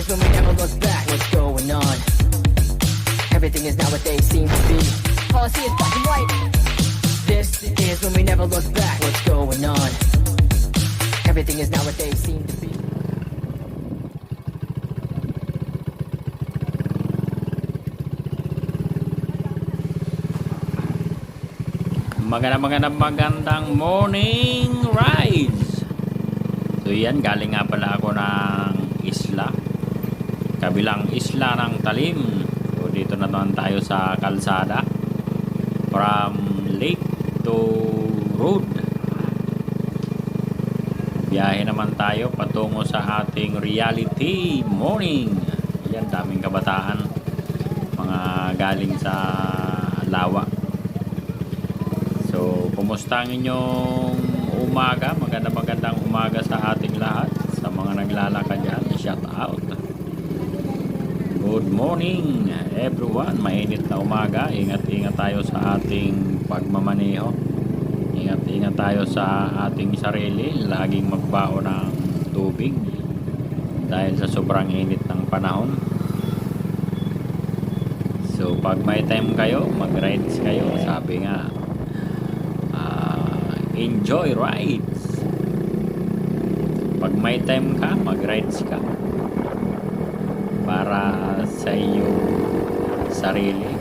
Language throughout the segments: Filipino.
is when we never look back. What's going on? Everything is not what they seem to be. All I see is black and white. This is when we never look back. What's going on? Everything is not what they seem to be. Magandang morning rides. So yan, galing nga pala ako ng isla, kabilang isla ng Talim. So dito na naman tayo sa kalsada, from lake to road. Biyahe naman tayo patungo sa ating reality morning. Yan, daming kabataan, mga galing sa Lawa. So, kumusta ang inyong umaga? Magandang umaga sa ating lahat. Sa mga naglalakad dyan, shout out. Good morning everyone. Mainit na umaga. Ingat tayo sa ating pagmamaneho. Ingat tayo sa ating sarili. Laging magbaon ng tubig dahil sa sobrang init ng panahon. So, pag may time kayo, mag-rides kayo. Sabi nga, enjoy rides. Pag may time ka, mag-rides ka para sa iyong sarili.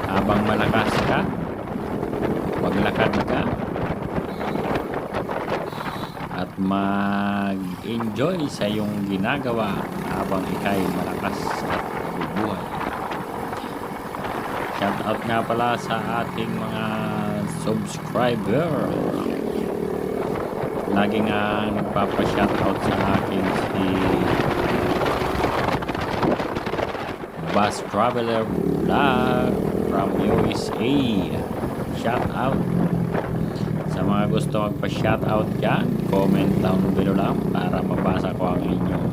Habang malakas ka, maglakad ka at mag-enjoy sa iyong ginagawa habang ikay malakas at nabubuhay. Shout out nga pala sa ating mga subscriber. Lagi nga nagpapa-shoutout sa akin si Bus Traveler Vlog from USA. Shout out. Sa mga gusto magpa-shoutout dyan, comment down below lang para mabasa ko ang inyong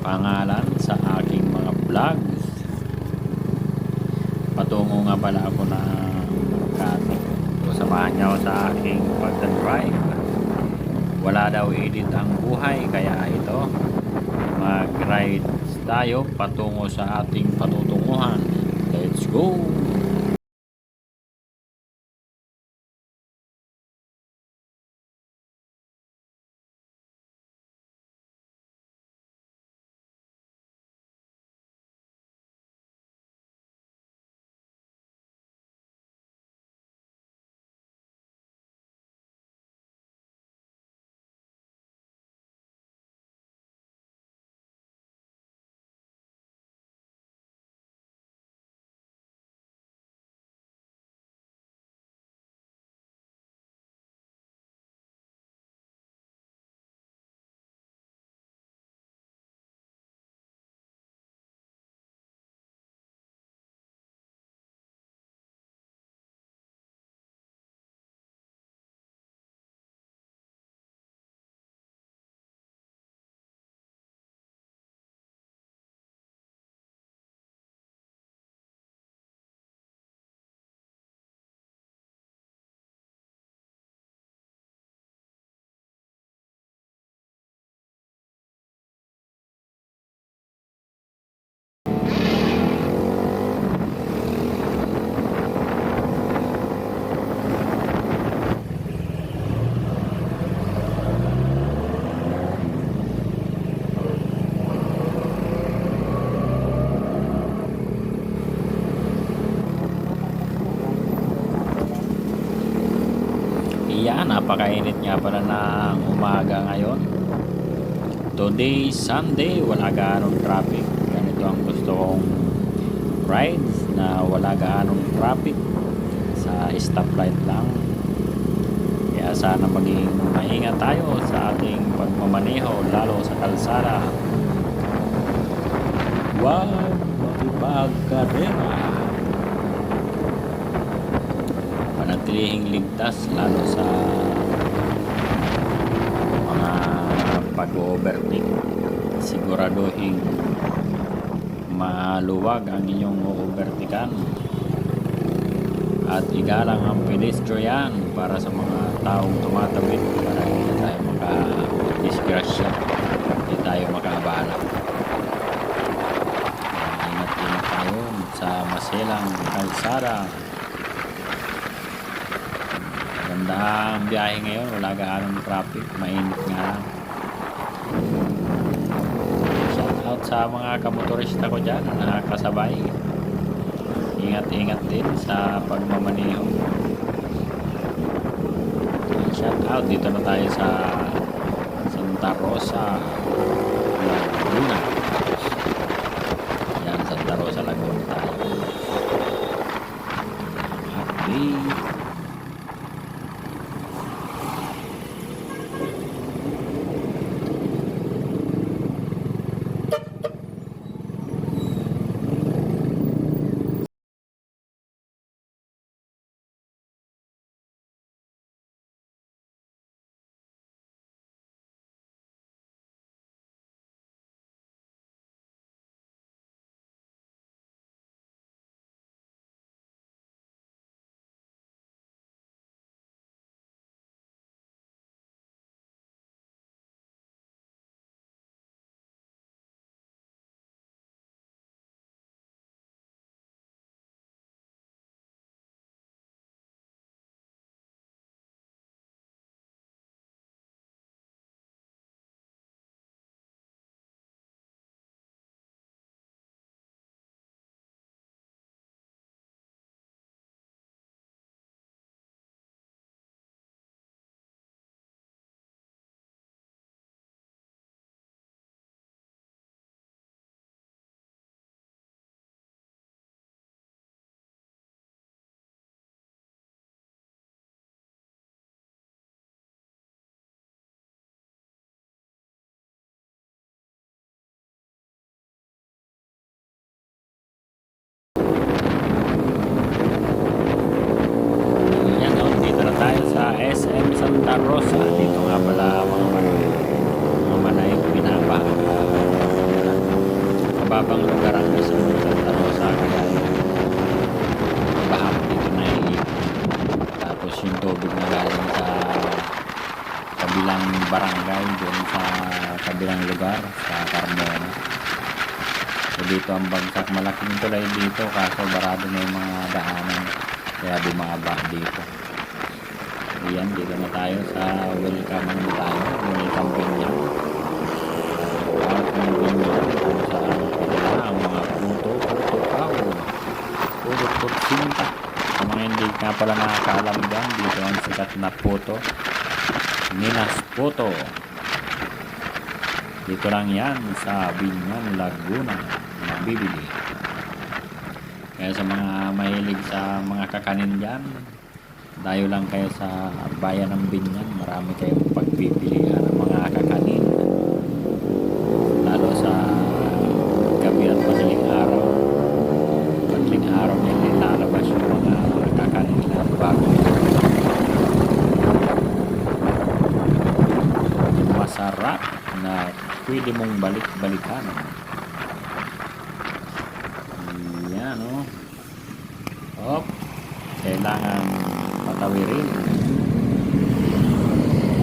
pangalan sa aking mga vlogs. Patungo nga pala ako na Makati. So, samahan niyo sa aking pagdadrive. Wala daw edit ang buhay, kaya ito, mag-rides tayo patungo sa ating patutunguhan. Let's go! Yan, napakainit nga pala ng umaga ngayon. Today, Sunday, wala gaanong traffic. Ganito ang gusto kong rides na wala gaanong traffic. Sa stoplight lang. Kaya sana maging maingat tayo sa ating pagmamaneho, lalo sa kalsada. Wow, makipagkarera. Panatilihing ligtas lalo sa mga pag-overtake. Siguraduhin maluwag ang inyong overtakean at igalang ang pedestrian para sa mga taong tumatawid para hindi tayo maka-disgrasya, hindi tayo makaabala. Ingat-ingat tayo sa masilang kalsada. Ganda ang biyahe ngayon, wala gaanong traffic, mainit nga lang. Shout out sa mga kamotorista ko dyan na nakakasabay. Ingat-ingat din sa pagmamaneho. Shout out, dito na tayo sa Santa Rosa, Laguna. Yan, Santa Rosa, Laguna tayo. Update. SM Santa Rosa. Dito nga pala mga manay pinapa. Mababang lugar ang SM Santa Rosa, kaya bahang dito na tapos yung tubig na galing sa kabilang barangay doon sa kabilang lugar sa Carmona. So dito ang bagsak, malaking tulay dito kaso barado na yung mga daanan kaya bumaba dito. Ayan, dito na tayo sa welcome Binyang. Welcome Binyang kung saan pala ang mga puto kao, puro sinta. Sa mga hindi nga pala nakakaalam dyan, dito ang sikat na puto, Minas Puto. Dito lang yan sa Binyang, Laguna, mabibili. Kaya sa mga mahilig sa mga kakanin dyan, dayo lang kayo sa bayan ng Binyang, marami kayong pagpipilian ng mga kakanin, lalo sa gabi at madaling araw na nilalabas yung mga kakanin na bago masarap na pwede mong balik-balikan. Yan kailangan patawirin.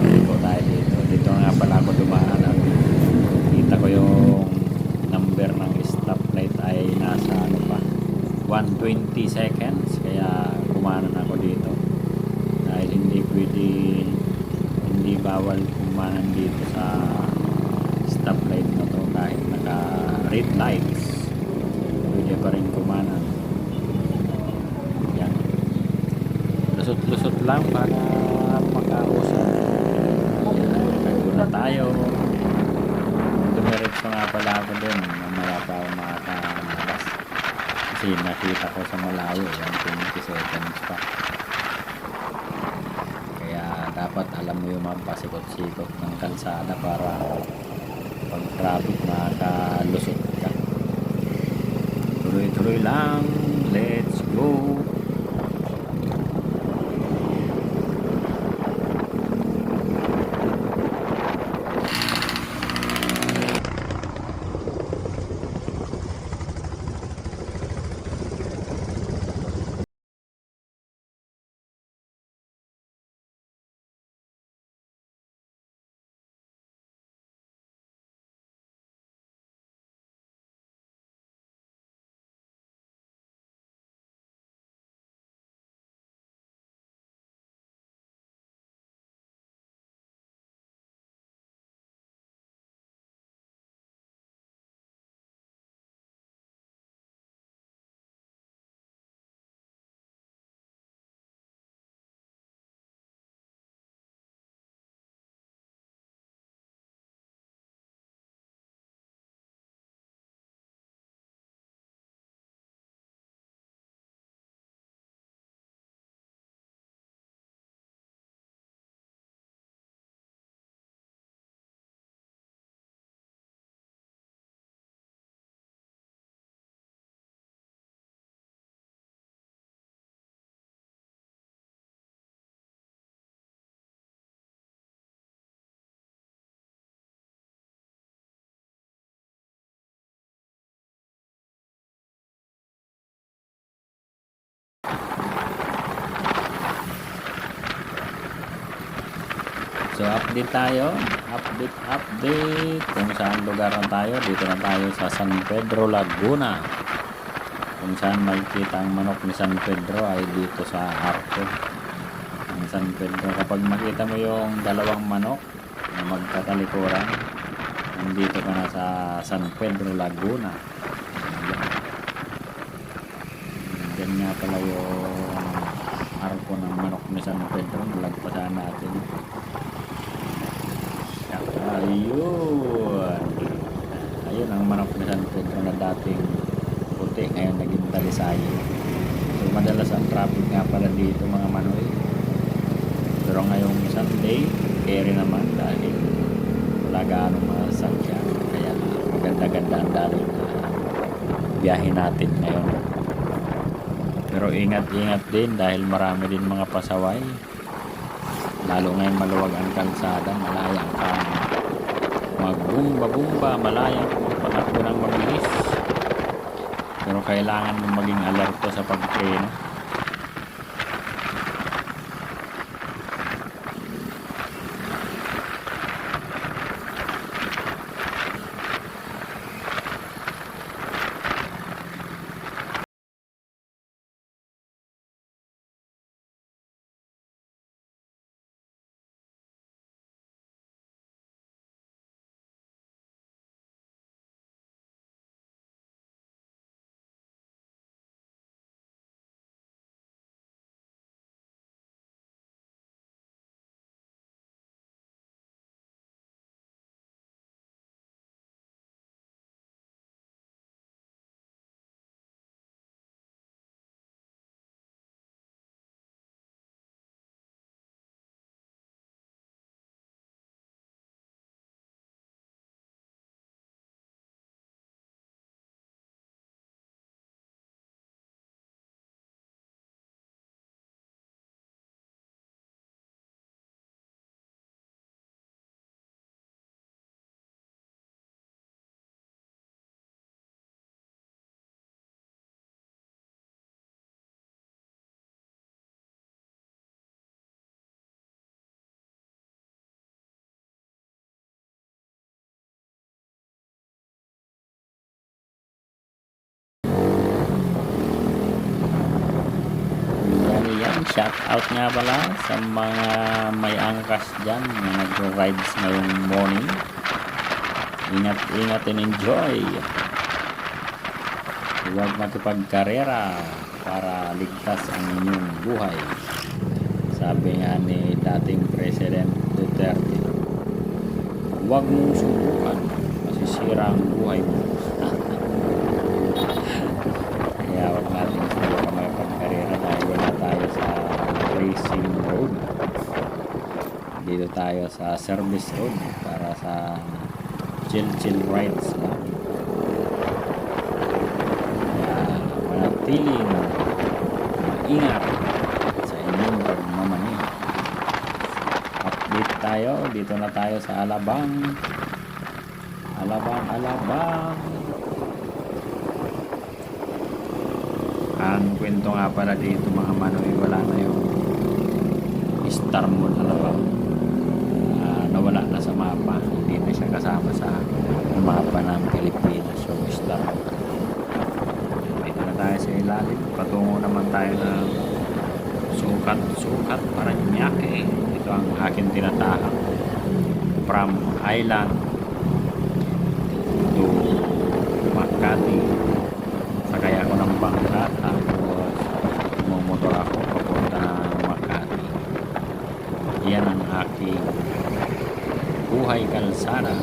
Dito tayo dito nga pala ako dumaan at kita ko yung number ng stoplight ay nasa 120 seconds, kaya kumanan ako dito dahil hindi bawal kumanan dito sa stoplight na to kahit naka red lights, pwede pa rin kumanan. Lusot lang para makausap. Naguna tayo. Dumiretso nga pala ako dun, mamaya pa ako makakalabas kasi nakita ko sa malayo 120 seconds pa, kaya dapat alam mo yung mga pasikot-sikot ng kalsada para pag traffic makalusot ka. Tuloy-tuloy lang, let's go. So update tayo, update kung saan lugar na tayo. Dito na tayo sa San Pedro, Laguna. Kung saan makikita ang manok ni San Pedro ay dito sa Arco ng San Pedro. Kapag makita mo yung dalawang manok na magkatalikuran, nandito ka na sa San Pedro, Laguna. Diyan nga pala yung Arco ng manok ni San Pedro. Nalagpasan natin. Ayun ang manok ni San Pedro na dating puti, ngayon naging talisayo. So madalas ang traffic nga pala dito mga manoy, pero ngayong Sunday carry naman dahil wala gaano mga sakyan, kaya maganda-ganda ang daloy na biyahe natin ngayon. Pero ingat-ingat din dahil marami din mga pasaway, lalo ngayon maluwag ang kalsada, malaya ka magbumba-bumba, malaya magpatakbo ng mabilis, pero kailangan mong maging alerto sa pagtreno. Shout out nga pala sa mga may angkas dyan na nagro-rides ngayong morning. Ingat and enjoy. Huwag makipagkarera para ligtas ang inyong buhay. Sabi nga ni dating President Duterte, huwag mong subukan, masisira ang buhay mo. Kaya huwag natin subukan makipagkarera dahil wala tayo sa racing road. Dito tayo sa service road para sa chill rides lang. Kaya manatiling ingat sa inyong pagmamaneho. Update tayo, dito na tayo sa Alabang. Ang kwento nga pala dito mga manoy, wala na yung Star Mall Alabang. Nawala na sa mapa, hindi na siya kasama sa mapa ng Pilipinas. So Star Mall, dito na tayo sa ilalim, patungo naman tayo na sukat Paranaque. Ito ang aking tinatahak from Island to Makati. Sakay ako ng bangka tapos mumotor ako papunta ng Makati. Yan ang aking buhay kalsada.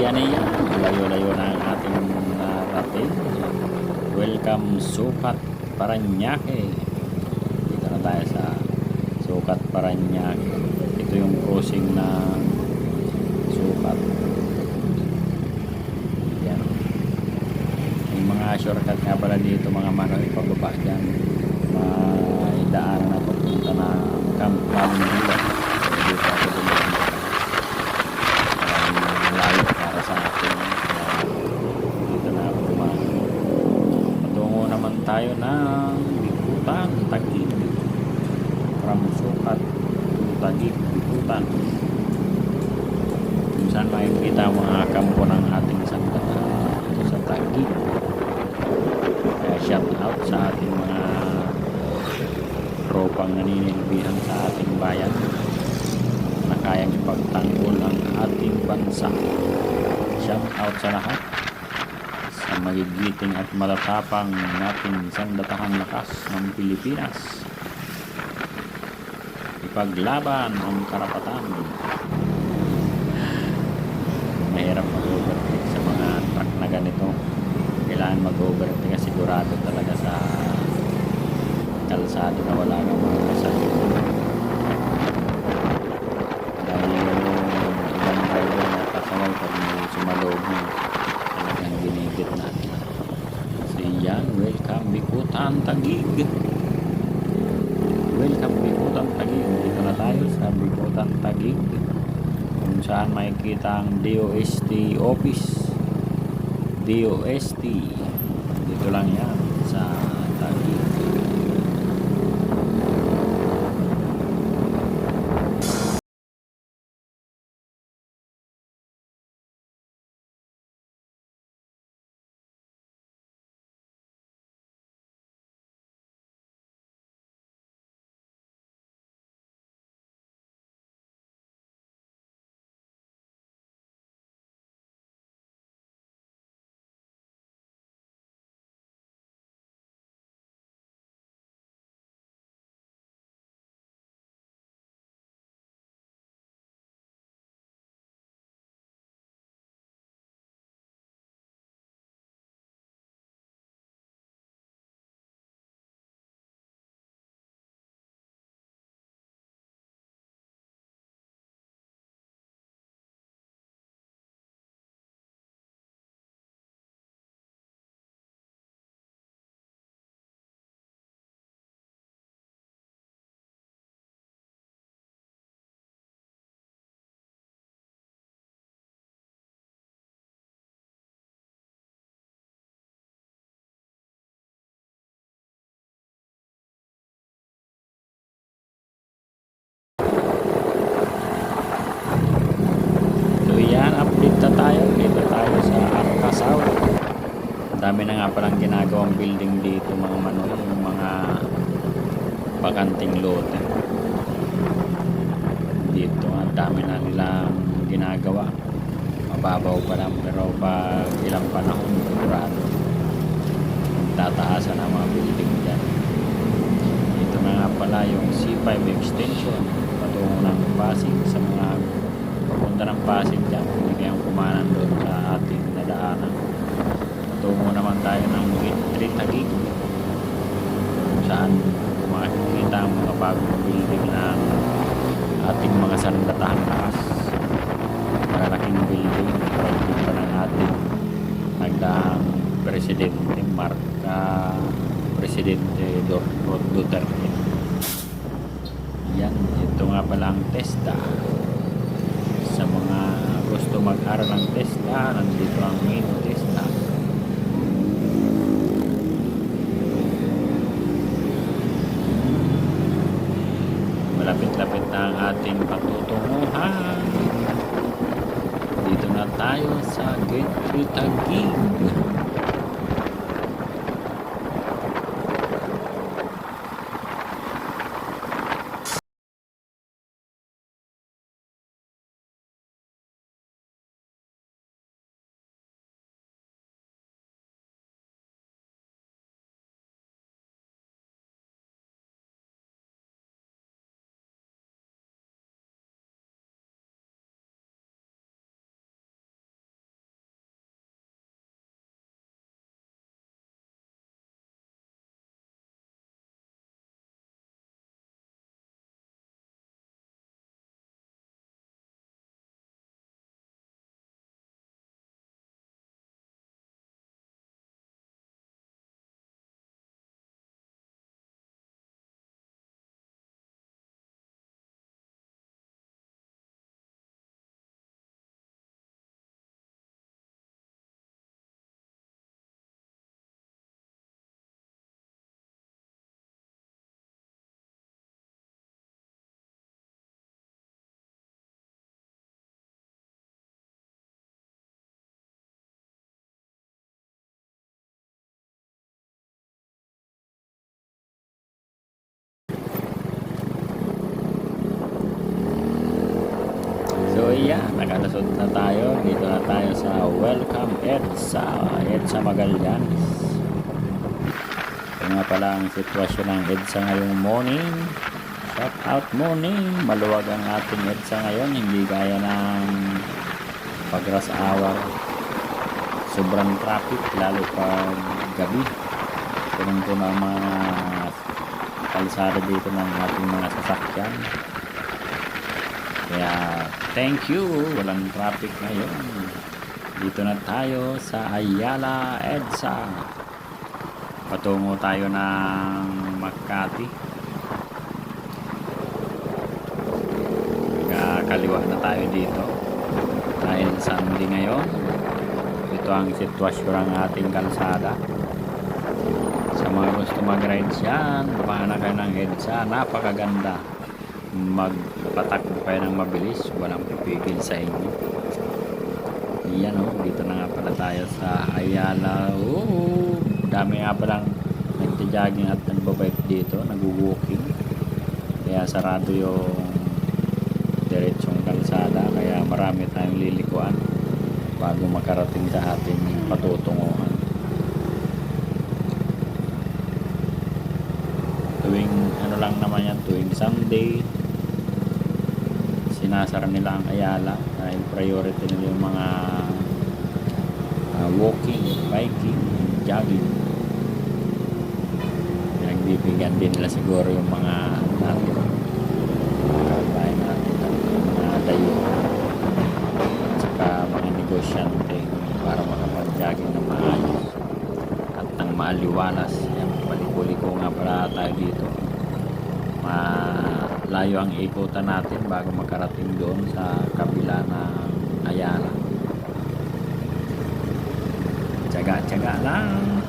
Yan yan. Layo-layo na ang ating narating. Welcome Sukat Paranaque. Dito na tayo sa Sukat Paranaque. Ito yung crossing na Sukat. Yan. Yung mga shortcut nga pala dito mga manoy pababa dyan. May daan na papunta na Camp Palmdila. So dito ako dumaan. Malayo para sa atin. Dito na ako dumaan. Patungo naman tayo ng Bikutan, Taguig. From Sukat to Taguig, Bikutan. Kung saan makikita ang mga kampo ng ating sanggata dito sa Taguig. Kaya shout out sa ating mga tropang naninilbihan sa ating bayan na kayang ipagtanggol ang ating bansa. Shout out sa lahat sa magigiting at matatapang nating sandatahang lakas ng Pilipinas. Ipaglaban ang karapatan. Mahirap mag-overtake sa mga truck na ganito. Kailangan mag-overtake kasi sigurado talaga sa kalsado na wala kang mga kasama. Dahil yung ibang driver na kasaway pag may sumaloob mo talagang ginigit natin. So yan, welcome Bikutan, Taguig. Welcome Bikutan, Taguig. Dito na tayo sa Bikutan, Taguig, kung saan makikita ang DOST office. DOST dito lang yan sa Taguig. Update na tayo. Dito tayo sa Arcasaw. Dami na nga palang ginagawang building dito mga manoy. Yung mga bakanting lote. Dito ang dami na nilang ginagawa. Mababaw pa lang pero pag ilang panahon sigurado tataasan ang mga building dyan. Dito na nga pala yung C5 extension patungo ng Pasig sa mga papunta ng Pasig dyan. Hindi kayang kumanan doon sa ating nadaanan. Patungo naman tayo ng Gate 3 Taguig kung saan makikita ang mga bagong building ng ating mga sandatahang lakas. Malalaking building paligid pa ng ating nagdaang Presidente Presidente Duterte. Yan, ito nga pala ang TESDA. Sa mga gusto mag-aral ng TESDA, nandito ang main TESDA. Malapit-lapit na ang ating patutunguhan. Dito na tayo sa Gate 3 Taguig. Iya, nakalusot na tayo. Dito na tayo sa Welcome EDSA Magallanes. Ito nga pala ang sitwasyon ng EDSA ngayong morning. Shout out morning. Maluwag ang ating EDSA ngayon. Hindi gaya ng pag-rush hour. Sobrang traffic, lalo pag gabi. Punong-puno ang mga kalsada dito ng ating mga sasakyan. Kaya thank you, walang traffic ngayon. Dito na tayo sa Ayala EDSA. Patungo tayo ng Makati. Kaliwa na tayo dito dahil Sunday ngayon. Ito ang sitwasyon ng ating kalsada. Sa mga gusto mag-ride yan, paano kayo ng EDSA, napakaganda. Magpatakbo kayo ng mabilis, walang pipigil sa inyo. Yan dito na nga pala tayo sa Ayala. Dami nga palang nagja-jogging at nagbabike dito, nag-walking. Kaya sarado yung diretsong kalsada, kaya marami tayong lilikuan bago makarating sa ating patutunguhan. Tuwing lang naman yan, tuwing Sunday sinasara nila ang Ayala dahil priority nila yung mga walking, biking, jogging. Nagbibigyan din nila siguro yung mga natin kabayan natin, mga dayo at saka mga negosyante para makapag-jogging na maayos at ng maaliwalas. Yan, balik-liko nga pala tayo dito. Malayo ang ikutan natin bago makarating doon sa kabila ng Ayala. Tsaga-tsaga lang.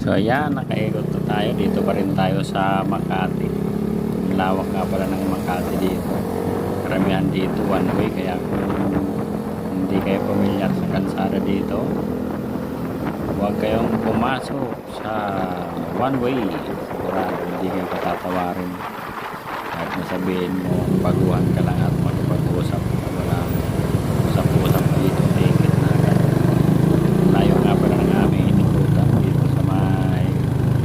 So ayan, nakaikot na tayo. Dito pa rin tayo sa Makati. Ang lawak nga pala ng Makati dito. Karamihan dito one way, kaya kung hindi kayo pamilyar sa kalsada dito, huwag kayong pumasok sa one way. Sigurado hindi kayo patatawarin. At masabihin mo, baguhan ka lang at magpag-usap. Wala usap-usap dito, ticket na agad. Layo nga pala ng aming inikutan dito sa may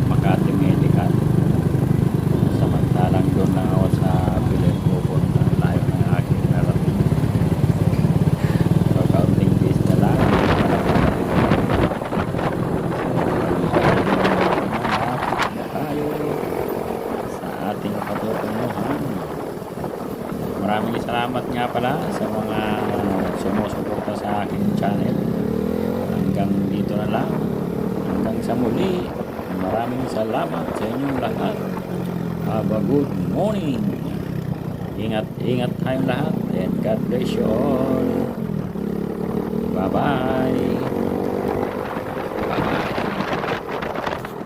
Makati Medical. Samantalang doon lang ako sa Piling Kupon. Layo ng aking narating. So, counting days na lang. Tayo sa ating patutunguhan. Maraming salamat nga pala sa mga sumusuporta sa aking channel. Hanggang dito na lang. Hanggang sa muli. Maraming salamat sa inyong lahat. Have a good morning. Ingat tayong lahat. And God bless you all. Bye-bye. Bye-bye.